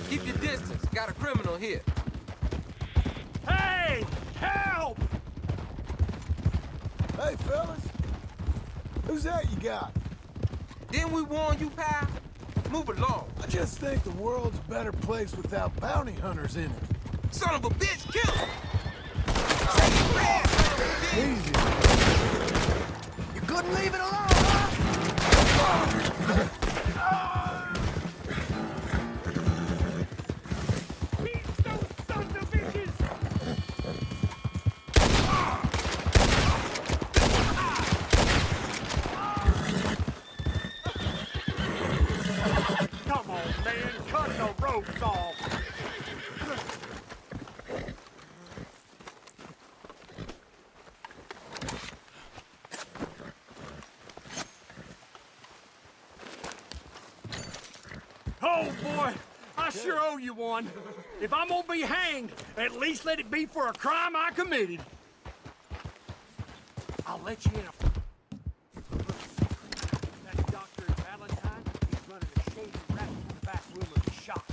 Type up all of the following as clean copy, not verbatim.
Keep your distance. Got a criminal here. Hey! Help! Hey, fellas. Who's that you got? Didn't we warn you, pal? Move along. I just think the world's a better place without bounty hunters in it. Son of a bitch, kill him! Take it fast, son of a bitch! Easy. You couldn't leave it alone, huh? Beat those sons of bitches! Come on, man, cut the ropes off! Oh, boy, I sure owe you one. If I'm gonna be hanged, at least let it be for a crime I committed. I'll let you in a... That doctor in Valentine, he's running a shady racket in the back room of the shop.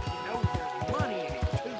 He knows there's money in it, too.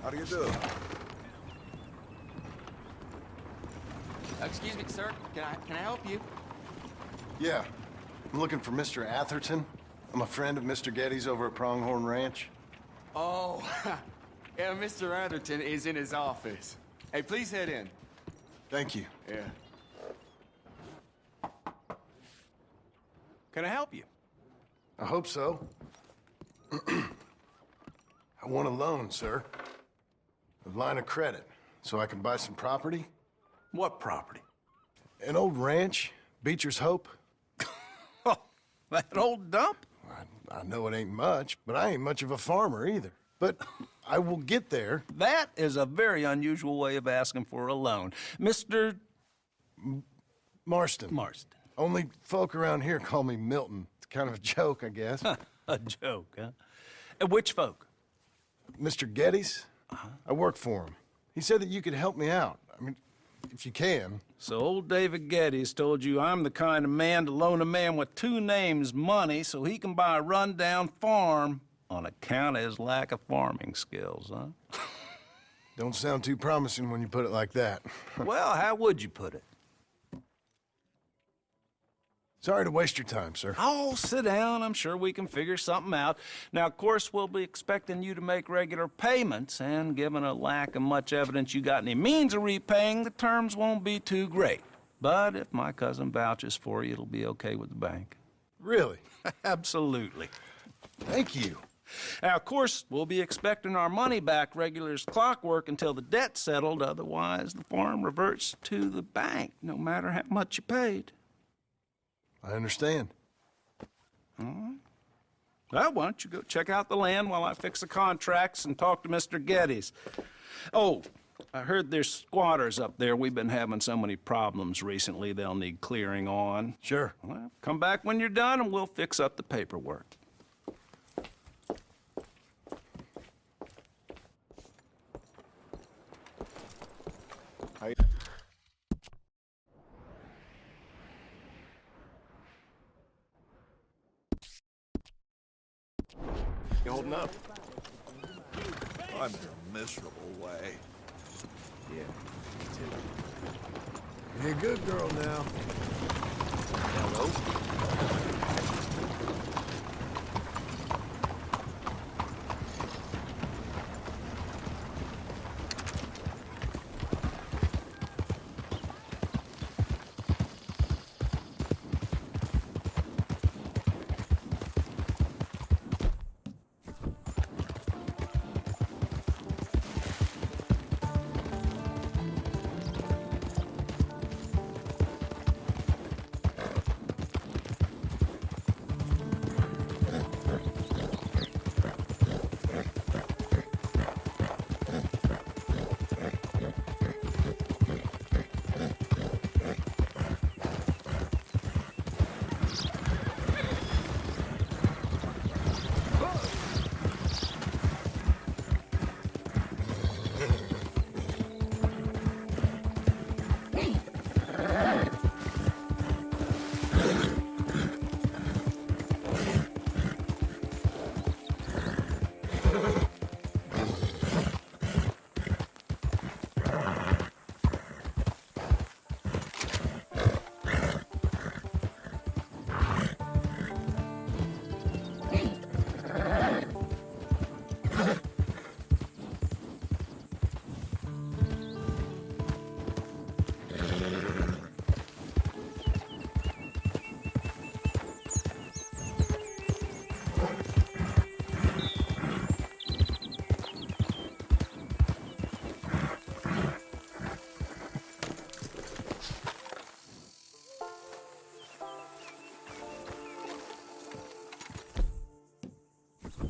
How do you do? Excuse me, sir. Can I help you? Yeah. I'm looking for Mr. Atherton. I'm a friend of Mr. Getty's over at Pronghorn Ranch. Oh, yeah, Mr. Atherton is in his office. Hey, please head in. Thank you. Yeah. Can I help you? I hope so. I want a loan, sir. A line of credit, so I can buy some property. What property? An old ranch, Beecher's Hope. Oh, that old dump? I know it ain't much, but I ain't much of a farmer either. But I will get there. That is a very unusual way of asking for a loan. Mr. Marston. Marston. Only folk around here call me Milton. It's kind of a joke, I guess. A joke, huh? And which folk? Mr. Getty's? I work for him. He said that you could help me out. I mean, if you can. So old David Getty's told you I'm the kind of man to loan a man with two names money so he can buy a rundown farm on account of his lack of farming skills, huh? Don't sound too promising when you put it like that. Well, how would you put it? Sorry to waste your time, sir. Oh, sit down. I'm sure we can figure something out. Now, of course, we'll be expecting you to make regular payments, and given a lack of much evidence you got any means of repaying, the terms won't be too great. But if my cousin vouches for you, it'll be okay with the bank. Really? Absolutely. Thank you. Now, of course, we'll be expecting our money back regular as clockwork until the debt's settled. Otherwise, the farm reverts to the bank, no matter how much you paid. I understand. All right. Well, why don't you go check out the land while I fix the contracts and talk to Mr. Getty's. Oh, I heard there's squatters up there. We've been having so many problems recently, they'll need clearing on. Sure. Well, come back when you're done and we'll fix up the paperwork. You holding up? I'm in a miserable way. You're a good girl now. Hello?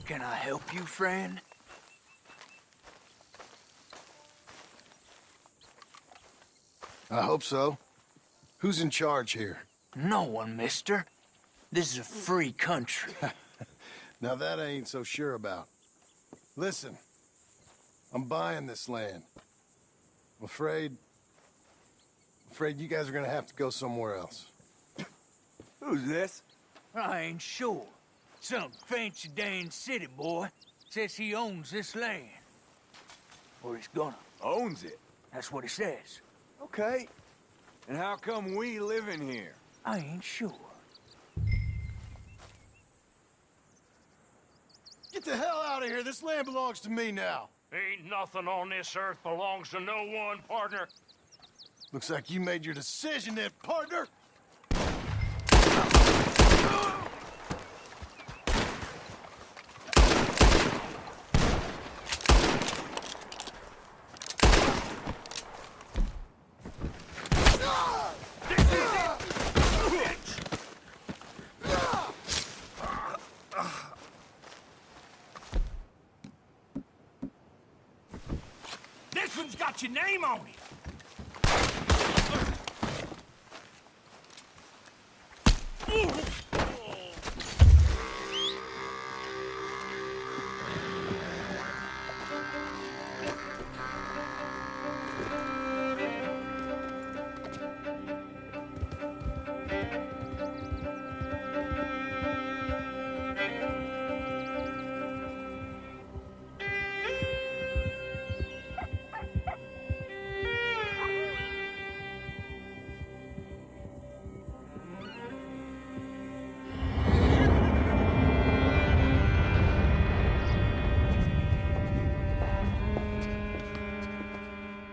Can I help you, friend? I hope so. Who's in charge here? No one, mister. This is a free country. Now that I ain't so sure about. Listen, I'm buying this land. I'm afraid you guys are gonna have to go somewhere else. Who's this? I ain't sure. Some fancy Dan city boy says he owns this land. Or he's gonna. Owns it. That's what he says. Okay. And how come we live in here? I ain't sure. Get the hell out of here. This land belongs to me now. Ain't nothing on this earth belongs to no one, partner. Looks like you made your decision then, partner. This one's got your name on it.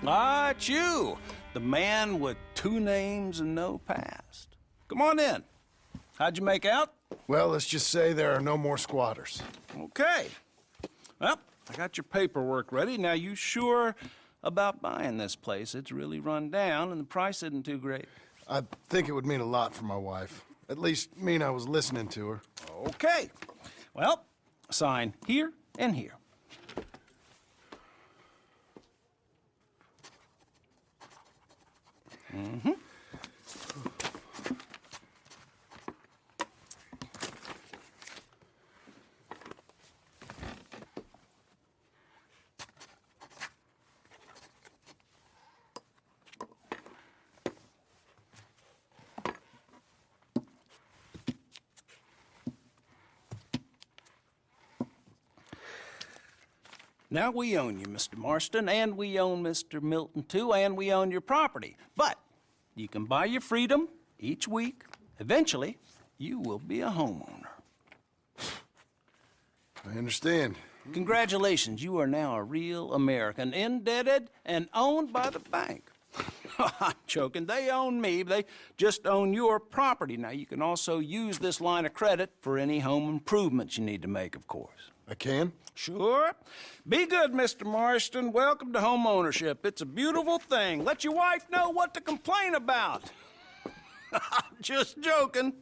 Ah, it's you, the man with 2 names and no past. Come on in. How'd you make out? Well, let's just say there are no more squatters. Okay. Well, I got your paperwork ready. Now, you sure about buying this place? It's really run down, and the price isn't too great. I think it would mean a lot for my wife. At least mean I was listening to her. Okay. Well, sign here and here. Mm-hmm. Now, we own you, Mr. Marston, and we own Mr. Milton, too, and we own your property. But you can buy your freedom each week. Eventually, you will be a homeowner. I understand. Congratulations, you are now a real American, indebted and owned by the bank. I'm joking. They own me. They just own your property. Now, you can also use this line of credit for any home improvements you need to make, of course. I can? Sure. Be good, Mr. Marston. Welcome to home ownership. It's a beautiful thing. Let your wife know what to complain about. Just joking.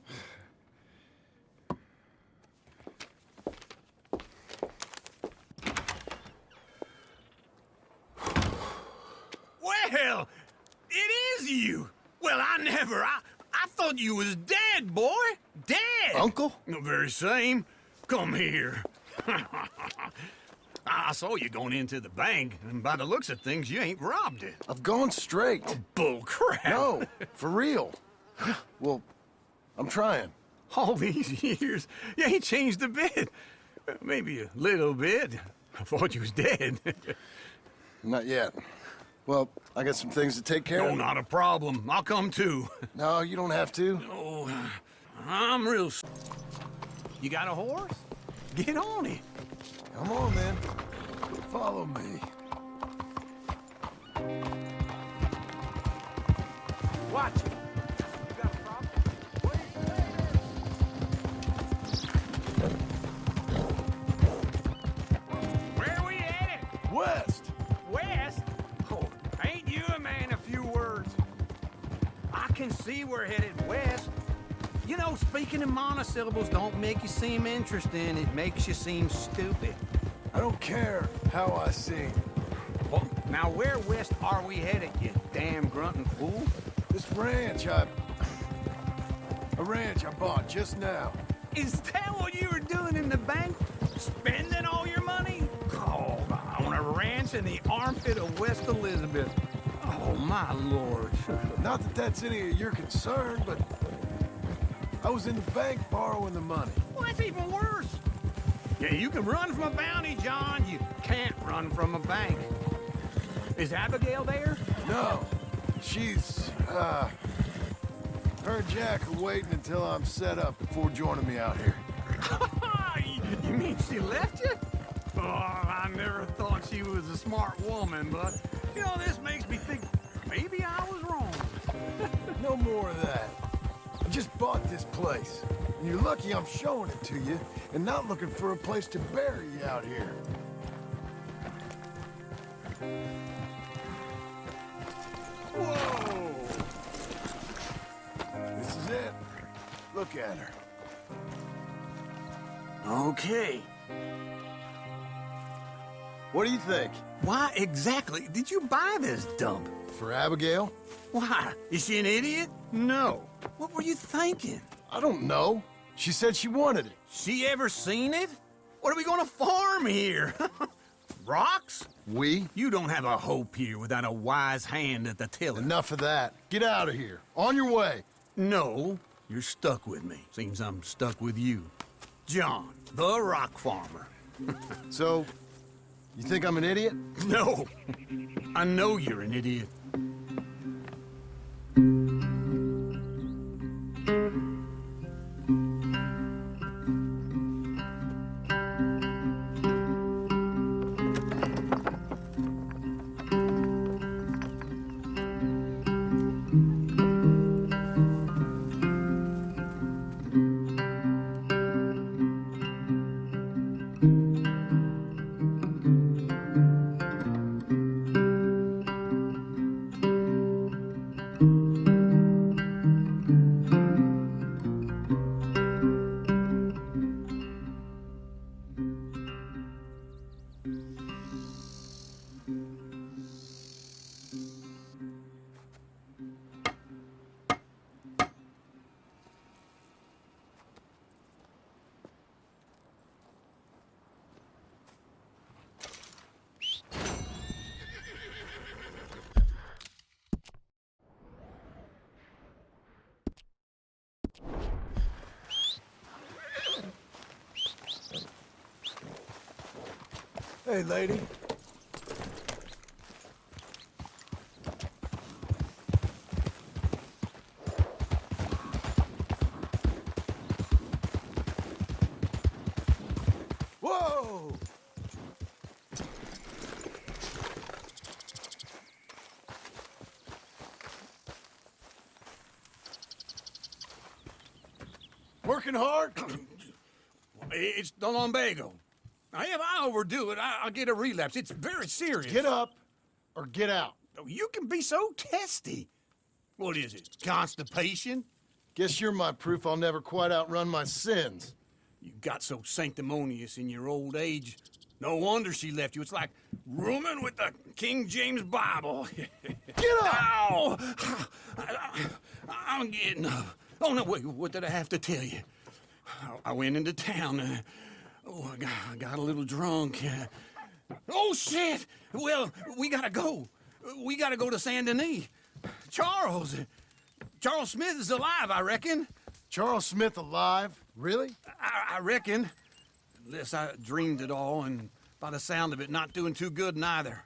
Well, it is you. Well, I thought you was dead, boy. Dead. Uncle? The very same. Come here. I saw you going into the bank, and by the looks of things, you ain't robbed it. I've gone straight. Bull crap. No, for real. Well, I'm trying. All these years, you ain't changed a bit. Maybe a little bit. I thought you was dead. Not yet. Well, I got some things to take care No, of. not a problem. I'll come too. No, you don't have to. Oh, I'm real... You got a horse? Get on it. Come on, then. Follow me. Watch it. You got a problem? Where are we headed? West! West? Oh, ain't you a man of few words? I can see we're headed west. You know, speaking in monosyllables don't make you seem interesting. It makes you seem stupid. I don't care how I sing. Well, now where west are we headed, you damn grunting fool? This ranch a ranch I bought just now. Is that what you were doing in the bank? Spending all your money? Oh, on a ranch in the armpit of West Elizabeth. Oh, my lord. Not that that's any of your concern, but I was in the bank borrowing the money. Well, that's even worse. Yeah, you can run from a bounty, John. You can't run from a bank. Is Abigail there? No, she's, her and Jack are waiting until I'm set up before joining me out here. You mean she left you? Oh, I never thought she was a smart woman, but, you know, this makes me think maybe I was wrong. No more of that. I just bought this place, and you're lucky I'm showing it to you and not looking for a place to bury you out here. Whoa! This is it. Look at her. Okay. What do you think? Why exactly did you buy this dump? For Abigail? Why? Is she an idiot? No. What were you thinking? I don't know. She said she wanted it. She ever seen it? What are we gonna farm here? Rocks? We? You don't have a hope here without a wise hand at the tiller. Enough of that. Get out of here. On your way. No, you're stuck with me. Seems I'm stuck with you. John, the rock farmer. So, you think I'm an idiot? No, I know you're an idiot. Hey, lady. Whoa! Working hard? It's the lumbago. Now, if I overdo it, I'll get a relapse. It's very serious. Get up or get out. Oh, you can be so testy. What is it, constipation? Guess you're my proof I'll never quite outrun my sins. You got so sanctimonious in your old age. No wonder she left you. It's like rooming with the King James Bible. Get up! Ow! I'm getting up. Oh, no, wait, what did I have to tell you? I went into town. I got a little drunk. Oh, shit! Well, we gotta go. We gotta go to Saint Denis. Charles Smith is alive, I reckon. Charles Smith alive? Really? I reckon. Unless I dreamed it all, and by the sound of it, not doing too good neither.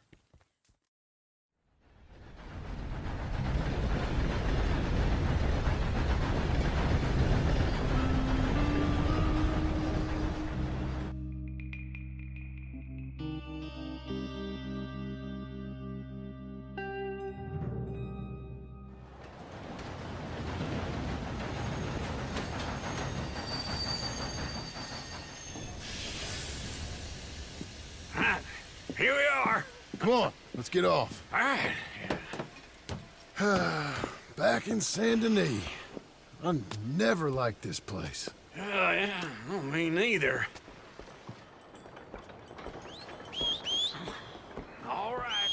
Here we are. Come on, let's get off. All right. Back in Saint Denis. I never liked this place. Yeah, well, me neither. All right.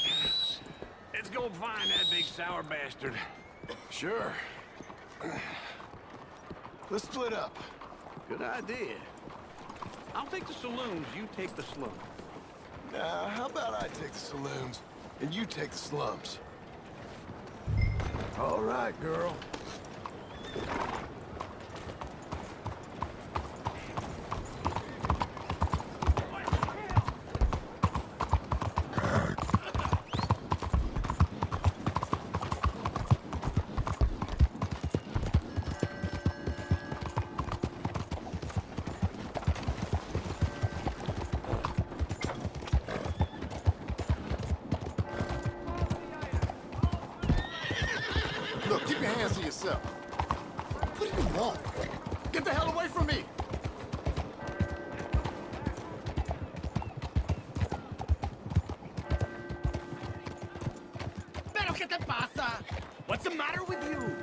Let's go find that big sour bastard. Sure. Let's split up. Good idea. I'll take the saloons, you take the slums. How about I take the saloons and you take the slums? All right, girl. Look, keep your hands to yourself. What do you want? Get the hell away from me! Pero ¿qué te pasa? What's the matter with you?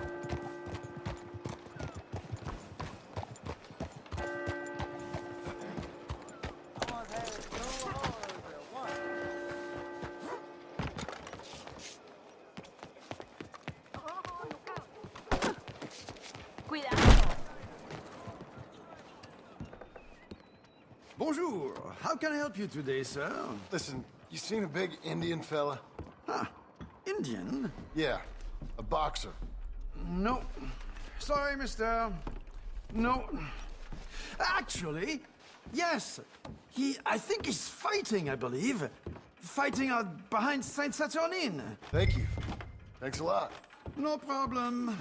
Cuidado. Bonjour. How can I help you today, sir? Listen, you seen a big Indian fella? Huh. Indian? Yeah, a boxer. No. Sorry, mister. No. Actually, yes. I think he's fighting, I believe. Fighting out behind Saint Saturnin. Thank you. Thanks a lot. No problem.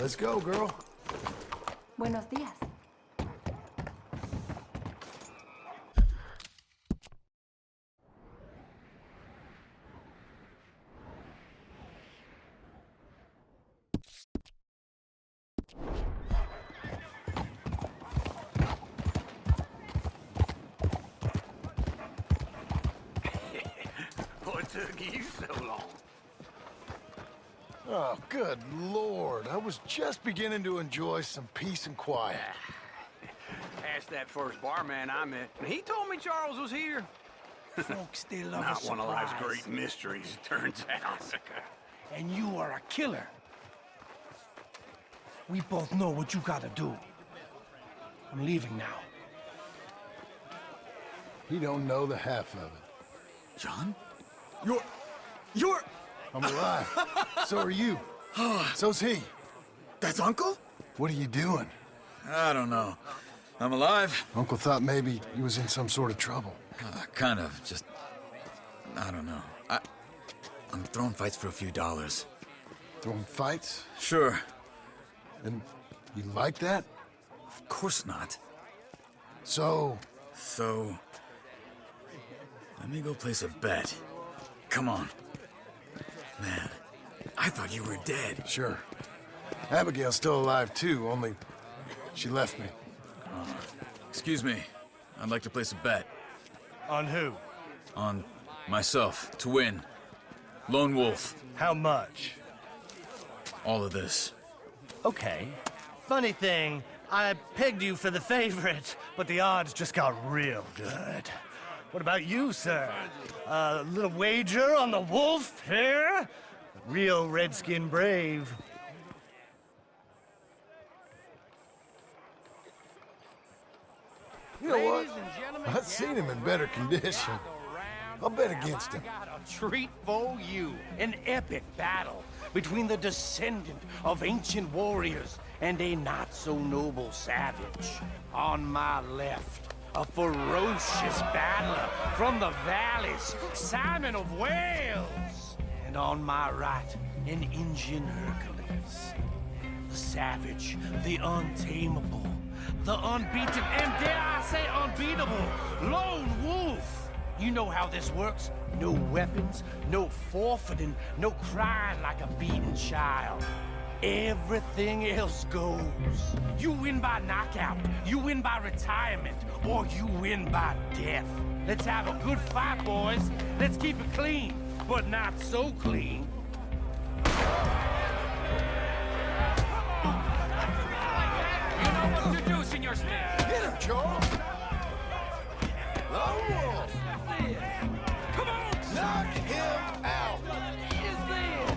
Let's go, girl. Buenos días. What took you so long? Oh, good Lord. I was just beginning to enjoy some peace and quiet. Asked that first barman I met, and he told me Charles was here. Folks, they love Not a one of life's surprise. great mysteries, it turns out. And you are a killer. We both know what you gotta do. I'm leaving now. He don't know the half of it. John? You're... I'm alive. So are you. So's he. That's Uncle? What are you doing? I don't know. I'm alive. Uncle thought maybe he was in some sort of trouble. Kind of. Just... I don't know. I'm throwing fights for a few dollars. Throwing fights? Sure. And you like that? Of course not. So, So... let me go place a bet. Come on. Man, I thought you were dead. sure. Abigail's still alive too, only she left me. Excuse me. I'd like to place a bet. On who? On myself, to win. Lone Wolf. How much? All of this. Okay. Funny thing, I pegged you for the favorite, but the odds just got real good. What about you, sir? A little wager on the wolf here? Real redskin brave. You know what? I've seen him in better condition. I'll bet against him. I got a treat for you. An epic battle between the descendant of ancient warriors and a not-so-noble savage. On my left, a ferocious battler from the valleys, Simon of Wales. And on my right, an Indian Hercules. The savage, the untamable, the unbeaten, and dare I say unbeatable, Lone Wolf. You know how this works. No weapons, no forfeiting, no crying like a beaten child. Everything else goes. You win by knockout, you win by retirement, or you win by death. Let's have a good fight, boys. Let's keep it clean, but not so clean. You know what to do, Senor Smith. Get him, Charles! Lone Wolf! Come on! Knock him out! Is this?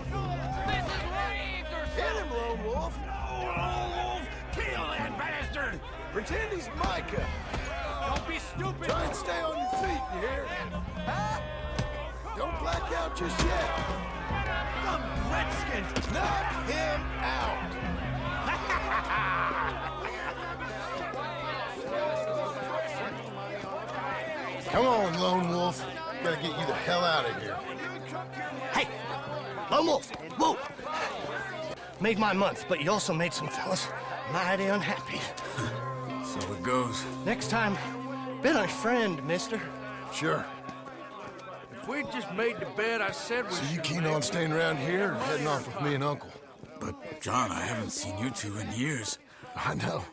This is rigged or Hit him, Lone Wolf! Lone Wolf! Kill that bastard! Pretend he's Micah! Don't be stupid! Try and stay on your feet, you hear? Huh? Don't black out just yet! The Redskins! Knock him out! Come on, Lone Wolf. Gotta get you the hell out of here. Hey, Lone I'm off. Whoa! Made my month, but you also made some fellas mighty unhappy. So it goes. Next time, been a friend, mister. Sure. If we just made the bed I said we So you keen on staying around here or heading off with me and Uncle? But, John, I haven't seen you two in years. I know.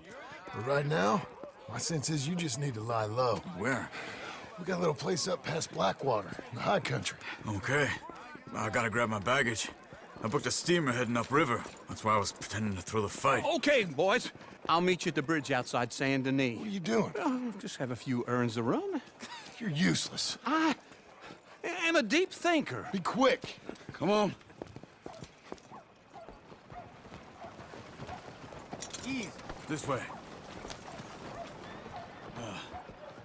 But right now, my sense is you just need to lie low. Where? We got a little place up past Blackwater, in the high country. Okay. I gotta grab my baggage. I booked a steamer heading upriver. That's why I was pretending to throw the fight. Okay, boys. I'll meet you at the bridge outside Saint Denis. What are you doing? Oh, just have a few errands to run. You're useless. I am a deep thinker. Be quick. Come on. Easy. This way.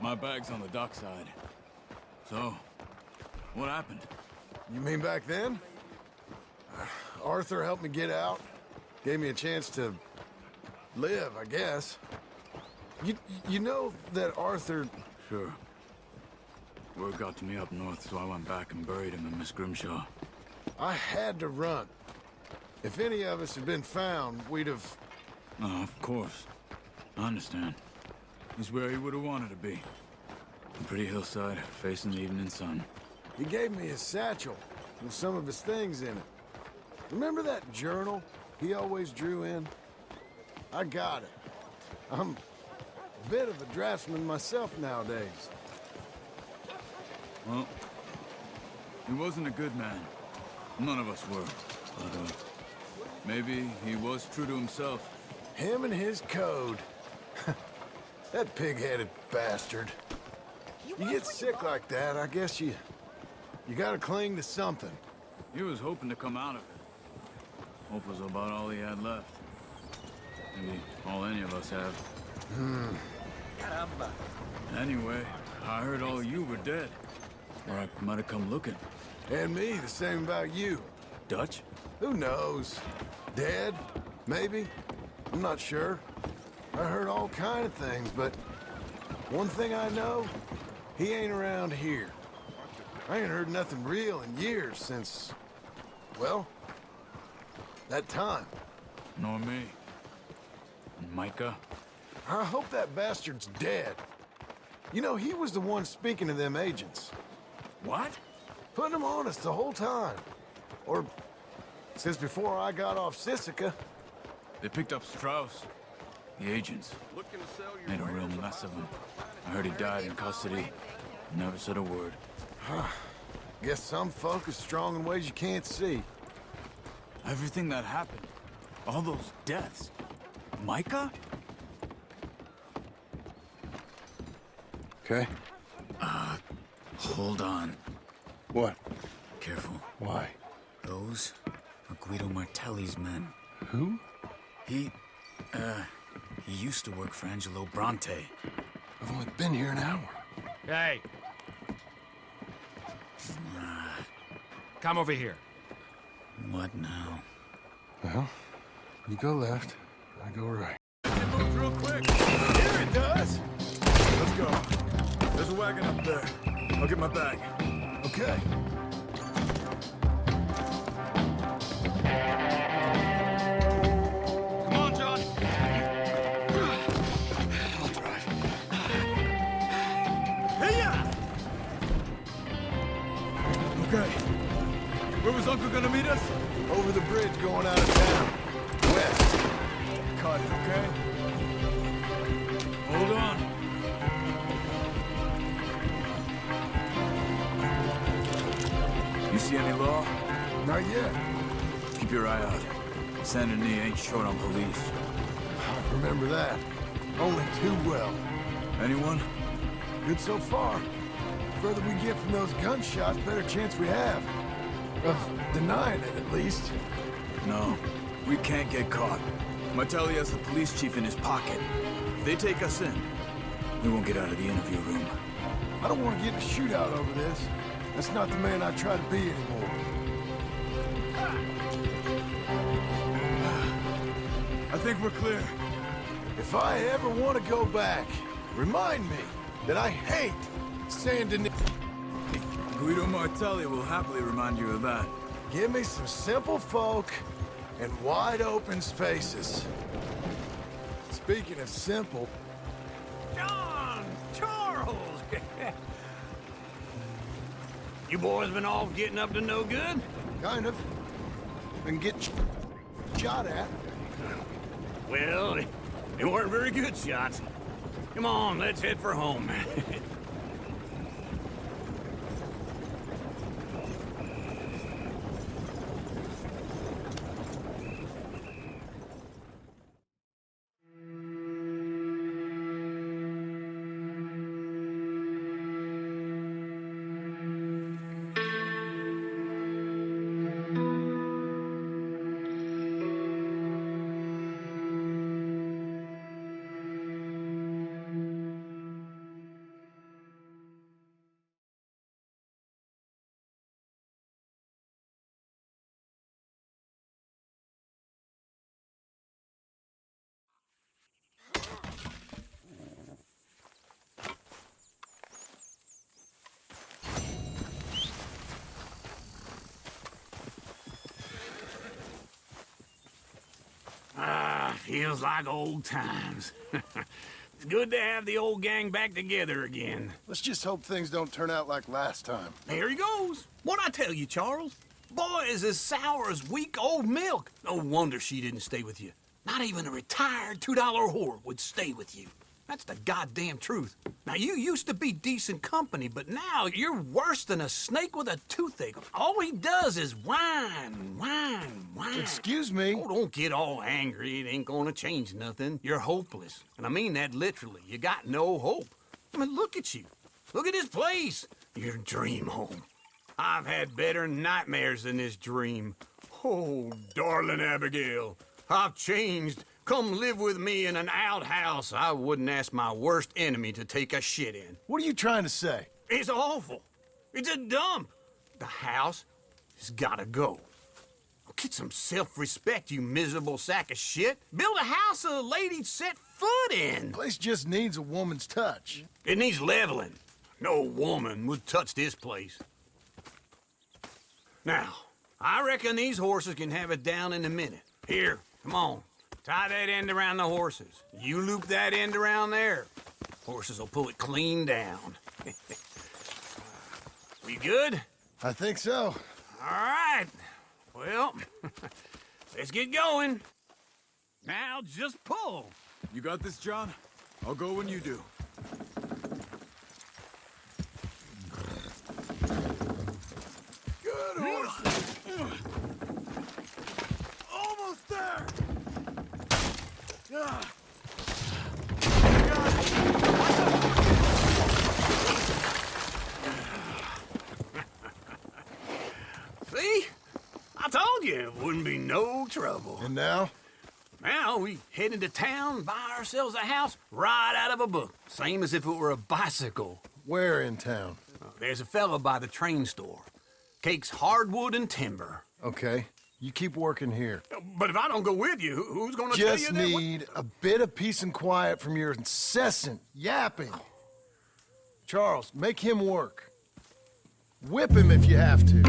My bag's on the dockside. So, what happened? You mean back then? Arthur helped me get out. Gave me a chance to live, I guess. You know that Arthur... Sure. Word got to me up north, so I went back and buried him in Miss Grimshaw. I had to run. If any of us had been found, we'd have... Oh, of course. I understand. He's where he would have wanted to be. A pretty hillside, facing the evening sun. He gave me his satchel with some of his things in it. Remember that journal he always drew in? I got it. I'm a bit of a draftsman myself nowadays. Well, he wasn't a good man. None of us were. But, maybe he was true to himself. Him and his code. That pig-headed bastard. You get sick like that, I guess you gotta cling to something. He was hoping to come out of it. Hope was about all he had left. Maybe all any of us have. Anyway, I heard all you were dead. Or I might have come looking. And me, the same about you. Dutch? Who knows? Dead? Maybe? I'm not sure. I heard all kind of things, but one thing I know, he ain't around here. I ain't heard nothing real in years since, well, that time. Nor me. And Micah? I hope that bastard's dead. You know, he was the one speaking to them agents. What? Putting them on us the whole time. Or since before I got off Sisika. They picked up Strauss. The agents. Made a real mess of him. I heard he died in custody. Never said a word. Guess some folk are strong in ways you can't see. Everything that happened. All those deaths. Micah? Okay. Hold on. What? Careful. Why? Those are Guido Martelli's men. Who? He used to work for Angelo Bronte. I've only been here an hour. Hey! Come over here. What now? Well, you go left, I go right. It moves real quick. Here it does! Let's go. There's a wagon up there. I'll get my bag. Okay. Come on, John. I'll drive. Hey-ya! Okay. Where was Uncle gonna meet us? Over the bridge going out of town. West. Cut it, okay? Hold on. You see any law? Not yet. Keep your eye out. Saint Denis ain't short on police. I remember that. Only too well. Anyone? Good so far. Further we get from those gunshots, better chance we have. Of denying it, at least. No. We can't get caught. Martelli has the police chief in his pocket. If they take us in, we won't get out of the interview room. I don't want to get in a shootout over this. That's not the man I try to be anymore. I think we're clear. If I ever want to go back, remind me that I hate Saint Denis. Guido Martelli will happily remind you of that. Give me some simple folk and wide open spaces. Speaking of simple, John! Charles! You boys been all getting up to no good? kind of, and get shot at. Well, they weren't very good shots. Come on, let's head for home. Feels like old times. It's good to have the old gang back together again. Let's just hope things don't turn out like last time. There he goes. What'd I tell you, Charles? Boy is as sour as weak old milk. No wonder she didn't stay with you. Not even a retired $2 whore would stay with you. That's the goddamn truth. Now, you used to be decent company, but now you're worse than a snake with a toothache. All he does is whine, whine, whine. Excuse me? Oh, don't get all angry. It ain't gonna change nothing. You're hopeless. And I mean that literally. You got no hope. I mean, look at you. Look at this place. Your dream home. I've had better nightmares than this dream. Oh, darling Abigail, I've changed. Come live with me in an outhouse I wouldn't ask my worst enemy to take a shit in. What are you trying to say? It's awful. It's a dump. The house has gotta go. Get some self-respect, you miserable sack of shit. Build a house a lady'd set foot in. The place just needs a woman's touch. It needs leveling. No woman would touch this place. Now, I reckon these horses can have it down in a minute. Here, come on. Tie that end around the horses. You loop that end around there. Horses will pull it clean down. We good? I think so. All right. Well, let's get going. Now just pull. You got this, John? I'll go when you do. Good horse. Almost there. See? I told you it wouldn't be no trouble. And now? Now we head into town, buy ourselves a house right out of a book. Same as if it were a bicycle. Where in town? There's a fella by the train store. Cakes hardwood and timber. Okay. You keep working here. But if I don't go with you, who's gonna tell you Just that? need a bit of peace and quiet from your incessant yapping. Charles, make him work. Whip him if you have to.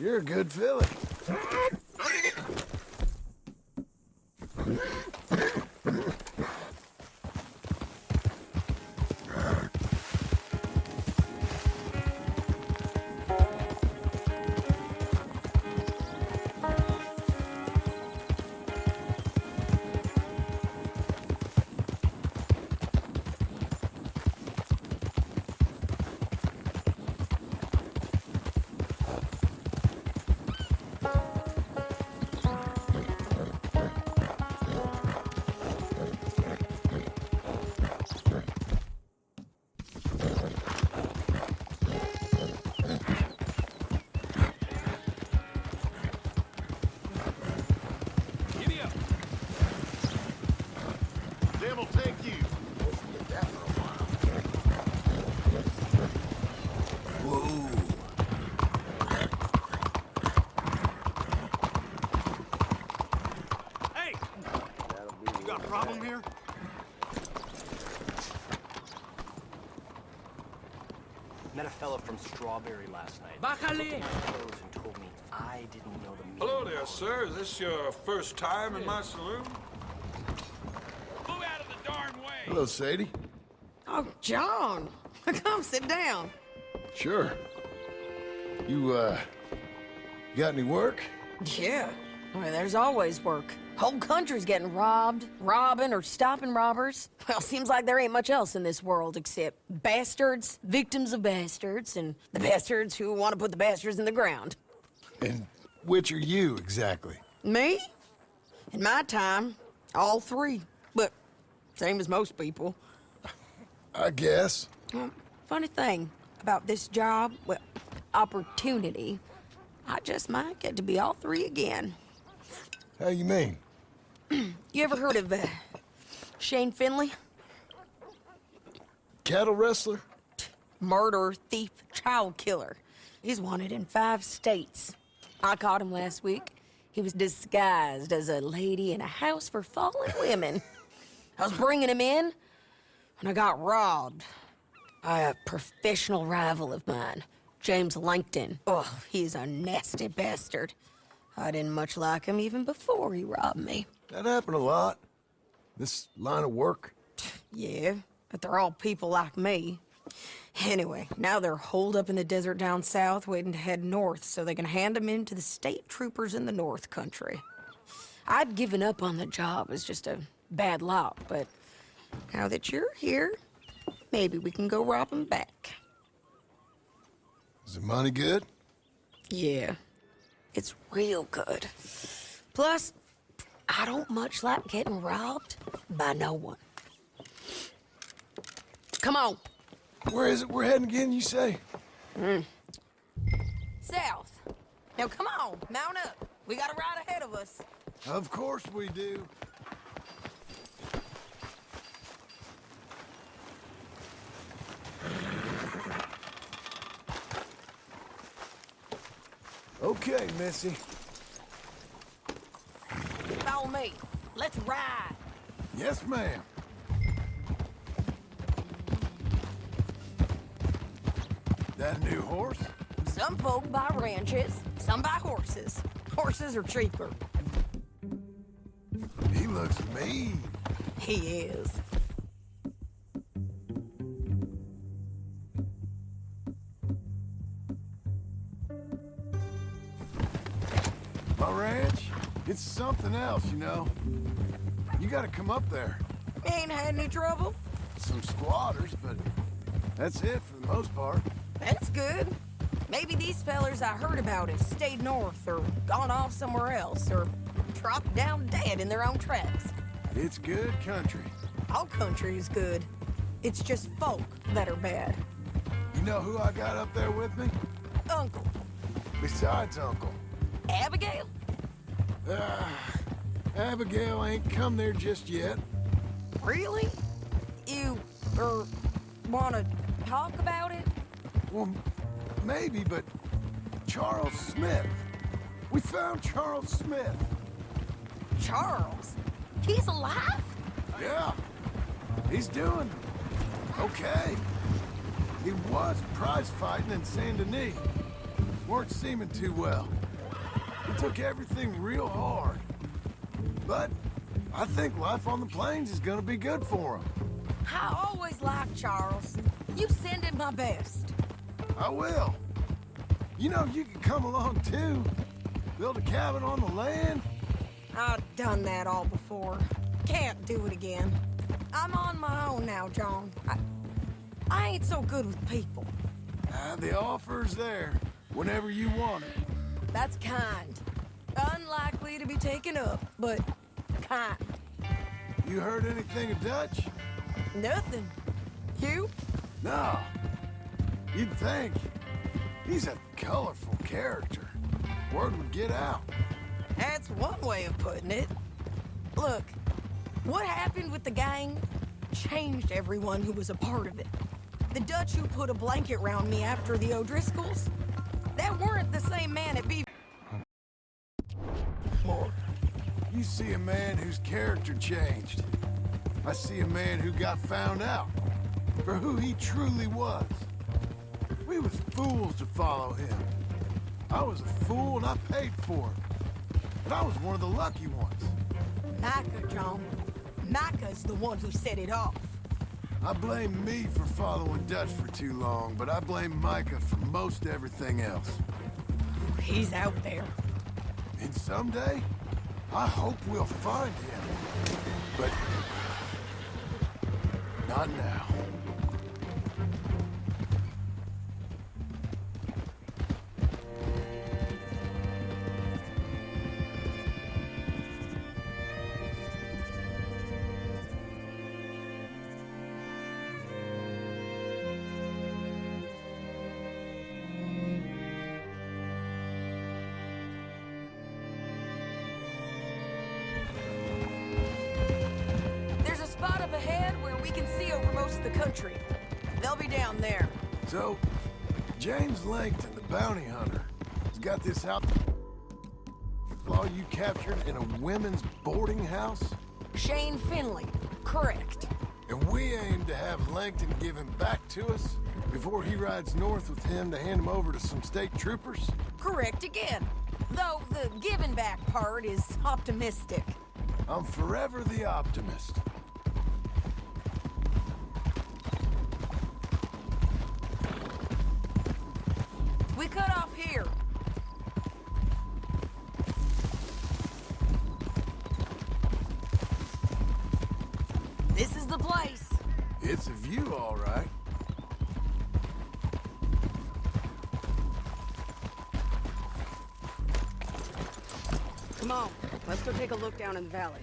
You're a good filly. Them will take you. Hey! You got a problem here? Met a fella from Strawberry last night. Bájale! Clothes and told me I didn't know the meaning. Hello there, sir. Is this your first time in my saloon? Move out of the darn way! Hello, Sadie. Oh, John. Come sit down. Sure. You got any work? Yeah. Well, there's always work. Whole country's getting robbed, robbing, or stopping robbers. Well, seems like there ain't much else in this world except bastards, victims of bastards, and the bastards who want to put the bastards in the ground. And which are you, exactly? Me? In my time, all three. But same as most people. I guess. Funny thing about this job, well, opportunity, I just might get to be all three again. How you mean? You ever heard of Shane Finley? Cattle wrestler? Murderer, thief, child killer. He's wanted in 5 states. I caught him last week. He was disguised as a lady in a house for fallen women. I was bringing him in, and I got robbed by a professional rival of mine, James Langton. Oh, he's a nasty bastard. I didn't much like him even before he robbed me. That happened a lot. This line of work. Yeah, but they're all people like me. Anyway, now they're holed up in the desert down south, waiting to head north so they can hand them in to the state troopers in the north country. I'd given up on the job as just a bad lot, but now that you're here, maybe we can go rob them back. Is the money good? Yeah, it's real good. Plus, I don't much like getting robbed by no one. Come on. Where is it we're heading again, you say? South. Now come on, mount up. We got a ride ahead of us. Of course we do. Okay, Missy. Follow me. Let's ride. Yes, ma'am. That new horse? Some folk buy ranches, some buy horses. Horses are cheaper. He looks mean. He is. My ranch, it's something else, you know. You gotta come up there. Ain't had any trouble? Some squatters, but that's it for the most part. That's good. Maybe these fellers I heard about have stayed north or gone off somewhere else or dropped down dead in their own tracks. It's good country. All country is good. It's just folk that are bad. You know who I got up there with me? Uncle. Besides Uncle. Abigail? Abigail ain't come there just yet. Really? You, wanna talk about it? Well, maybe, but Charles Smith. We found Charles Smith. Charles? He's alive? Yeah. He's doing okay. He was prize fighting in Saint Denis. weren't seeming too well. He took everything real hard. But I think life on the plains is gonna be good for him. I always like Charles. You send him my best. I will. You know, you can come along too. Build a cabin on the land. I've done that all before. Can't do it again. I'm on my own now, John. I ain't so good with people. The offer's there, whenever you want it. That's kind. Unlikely to be taken up, but kind. You heard anything of Dutch? Nothing. You? No. You'd think. He's a colorful character. Word would get out. That's one way of putting it. Look, what happened with the gang changed everyone who was a part of it. The Dutch who put a blanket round me after the O'Driscolls, that weren't the same man at B. You see a man whose character changed. I see a man who got found out for who he truly was. We was fools to follow him. I was a fool and I paid for it. But I was one of the lucky ones. Micah, John. Micah's the one who set it off. I blame me for following Dutch for too long, but I blame Micah for most everything else. He's out there. And someday, I hope we'll find him. But not now. The country. They'll be down there. So, James Langton, the bounty hunter, has got this outlaw you captured in a women's boarding house? Shane Finley, correct. And we aim to have Langton give him back to us before he rides north with him to hand him over to some state troopers? Correct again. Though the giving back part is optimistic. I'm forever the optimist. We cut off here. This is the place. It's a view, all right. Come on, let's go take a look down in the valley.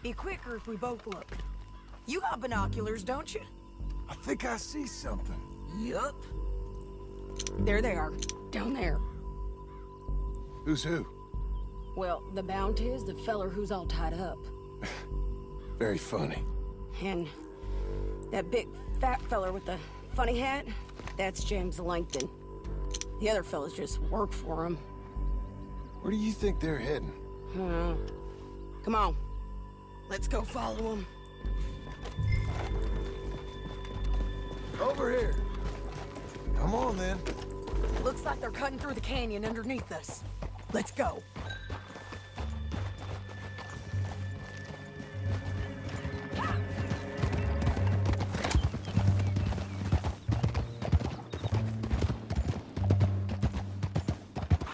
Be quicker if we both look. You got binoculars, don't you? I think I see something. Yup. There they are, down there. Who's who? Well, the bounty is the feller who's all tied up. Very funny. And that big fat feller with the funny hat, that's James Langton. The other fellas just work for him. Where do you think they're heading? Come on. Let's go follow them. Over here. Come on, then. Looks like they're cutting through the canyon underneath us. Let's go.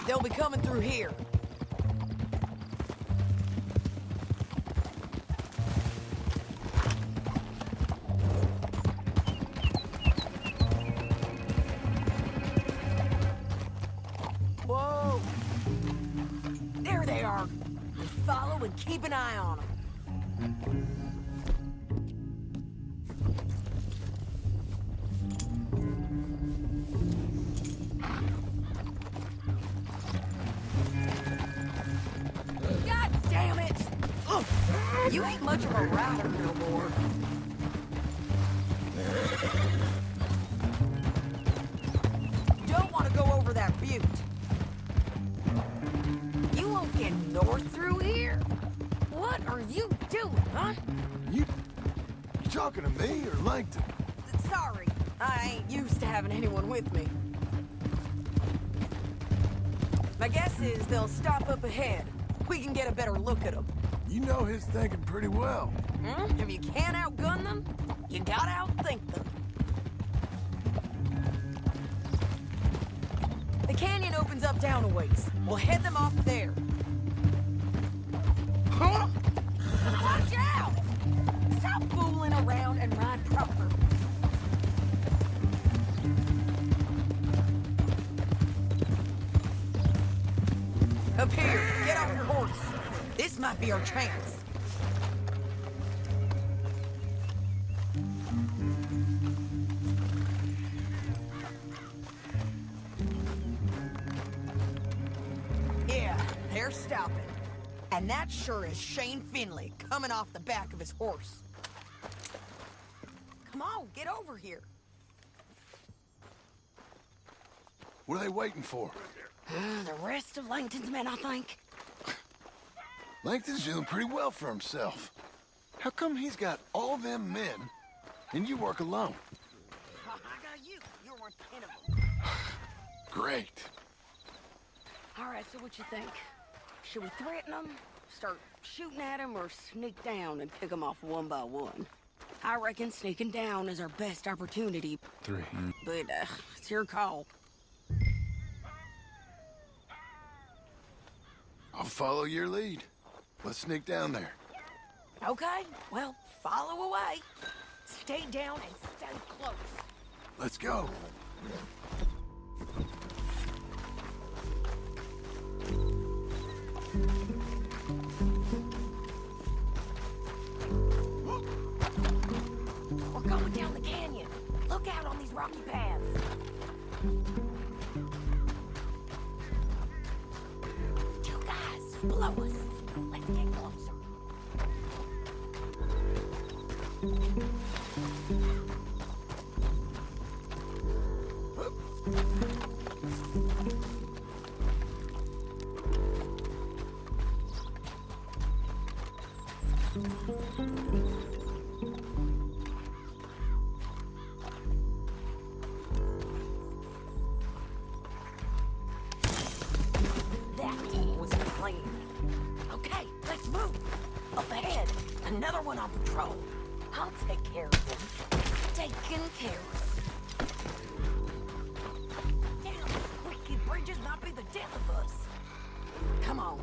They'll be coming through here. Whoa! There they are. Follow and keep an eye on them. God damn it! Ugh. You ain't much of a rider no more. Don't want to go over that butte. You won't get north through here. You talking to me or Langton? Sorry, I ain't used to having anyone with me. My guess is they'll stop up ahead. We can get a better look at them. You know his thinking pretty well. If you can't outgun them, you gotta outthink them. The canyon opens up down a ways. We'll head them off there. Huh? Watch out! Stop fooling around and ride proper. Up here, get off your horse. This might be our chance. Yeah, they're stopping. And that sure is Shane Finley coming off the back of his horse. Come on, get over here. What are they waiting for? The rest of Langton's men, I think. Langton's doing pretty well for himself. How come he's got all them men, and you work alone? I got you. You're worth 10 of them. Great. All right, so what you think? Should we threaten them, start shooting at them, or sneak down and pick them off one by one? I reckon sneaking down is our best opportunity. 3. But it's your call. I'll follow your lead. Let's sneak down there. Okay, well, follow away. Stay down and stay close. Let's go. We're going down the canyon. Look out on these rocky paths. Two guys below us. Let's get closer. That was the plan. Okay, let's move. Up ahead, another one on patrol. I'll take care of him. Taken care of. Damn, wicked bridges might be the death of us. Come on.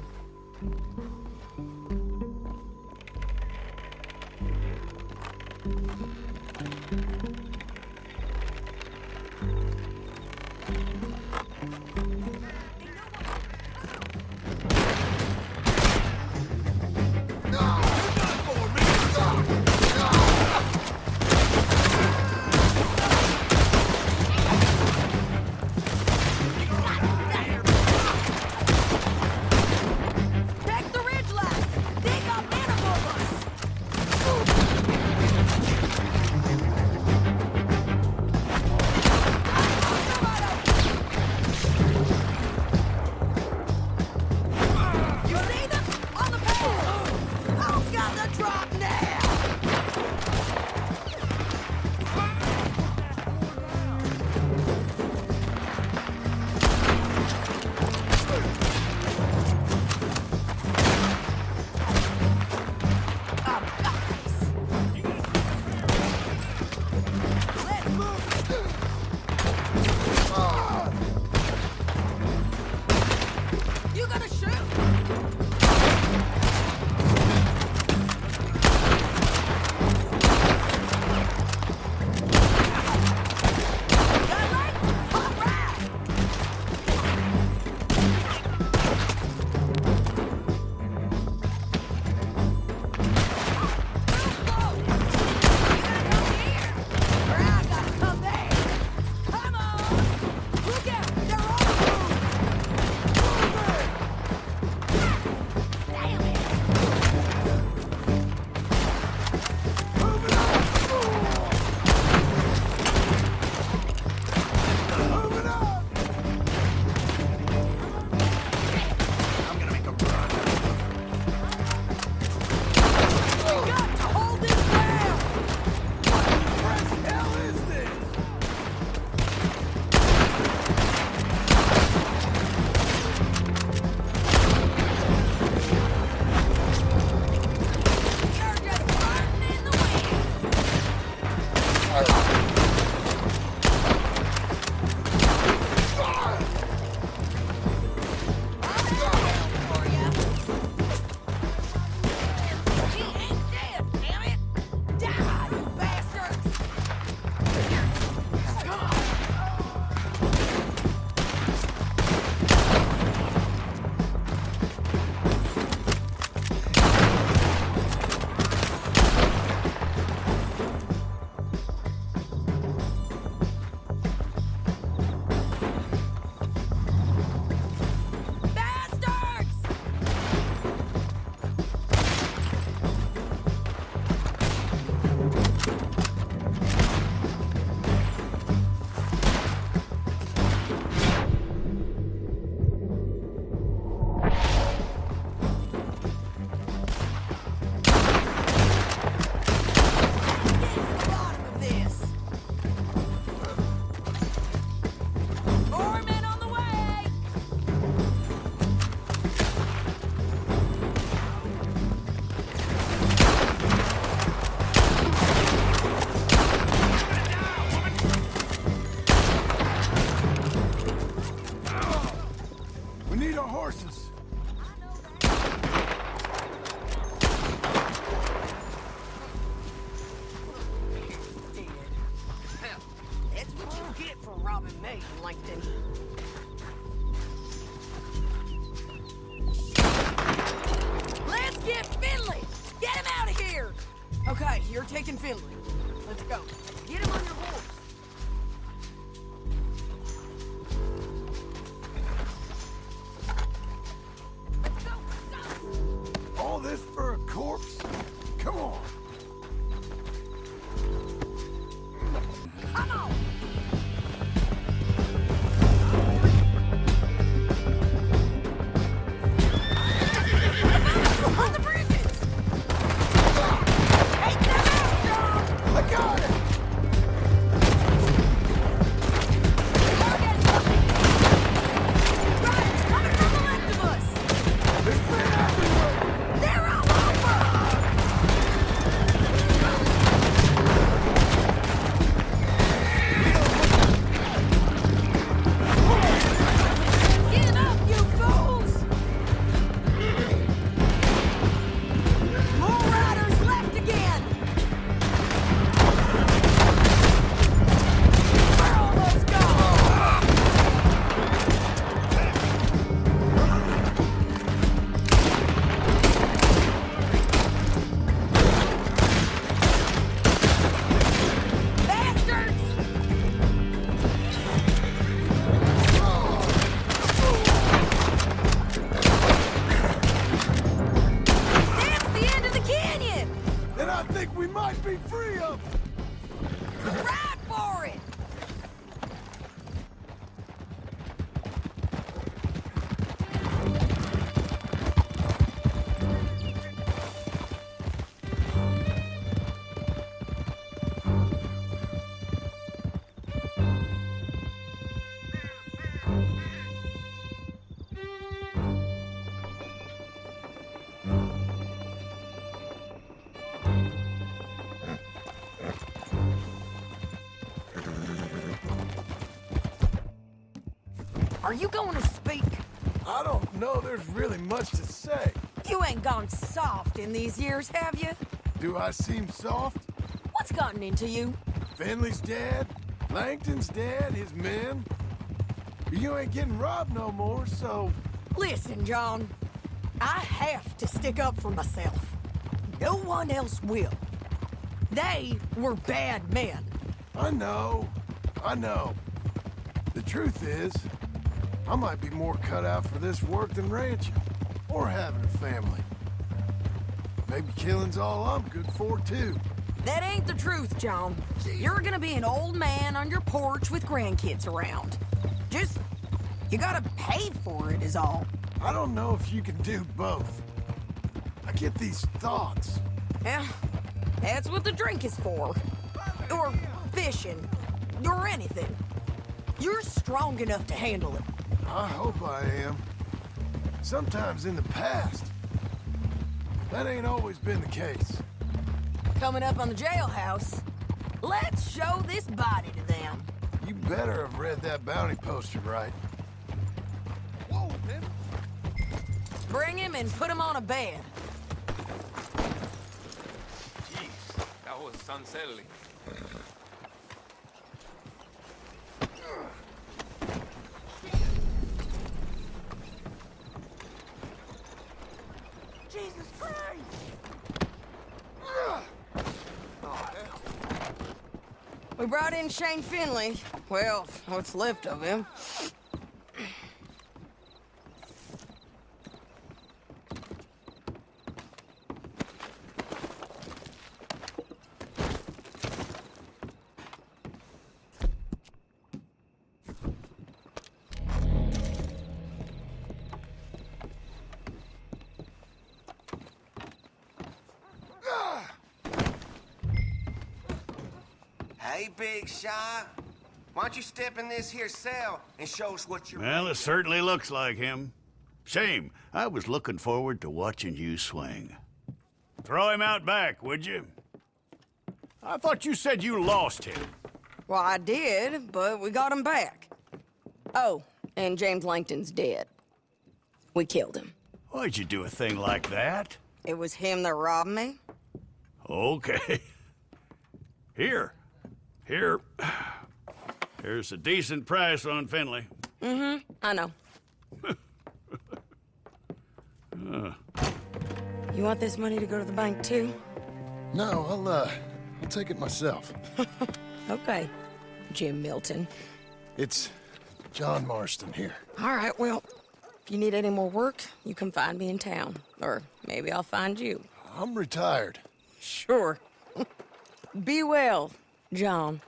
robbing me, Langton. Let's get Finley! Get him out of here! Okay, you're taking Finley. Let's go. Get him on your horse. All this for a corpse? Come on. Come on! On the bridges! Take them out, John! I got it! Riders coming from the left of us! There's men everywhere! They're all over! Get up, you fools! More riders left again! We're almost gone! Bastards! That's the end of the canyon! Then I think we might be free of them. Ride for it! Are you going to speak? I don't know there's really much to say. You ain't gone soft in these years, have you? Do I seem soft? What's gotten into you? Finley's dead. Langton's dead. His men. You ain't getting robbed no more, so... Listen, John. I have to stick up for myself. No one else will. They were bad men. I know. I know. The truth is, I might be more cut out for this work than ranching. Or having a family. Maybe killing's all I'm good for, too. That ain't the truth, John. You're gonna be an old man on your porch with grandkids around. Just, you gotta pay for it is all. I don't know if you can do both. I get these thoughts. Yeah, that's what the drink is for. Or fishing. Or anything. You're strong enough to handle it. I hope I am. Sometimes in the past, that ain't always been the case. Coming up on the jailhouse, let's show this body to them. You better have read that bounty poster right. Whoa, man. Bring him and put him on a bed. Jeez, that was unsettling. Jesus Christ! We brought in Shane Finley. Well, what's left of him. Hey, Big Shot. Why don't you step in this here cell and show us what you're... Well, it certainly looks like him. Shame. I was looking forward to watching you swing. Throw him out back, would you? I thought you said you lost him. Well, I did, but we got him back. Oh, and James Langton's dead. We killed him. Why'd you do a thing like that? It was him that robbed me. Okay. Here. There's a decent price on Finley. Mm-hmm, I know. You want this money to go to the bank, too? No, I'll take it myself. Okay, Jim Milton. It's John Marston here. All right, well, if you need any more work, you can find me in town. Or maybe I'll find you. I'm retired. Sure. Be well, John.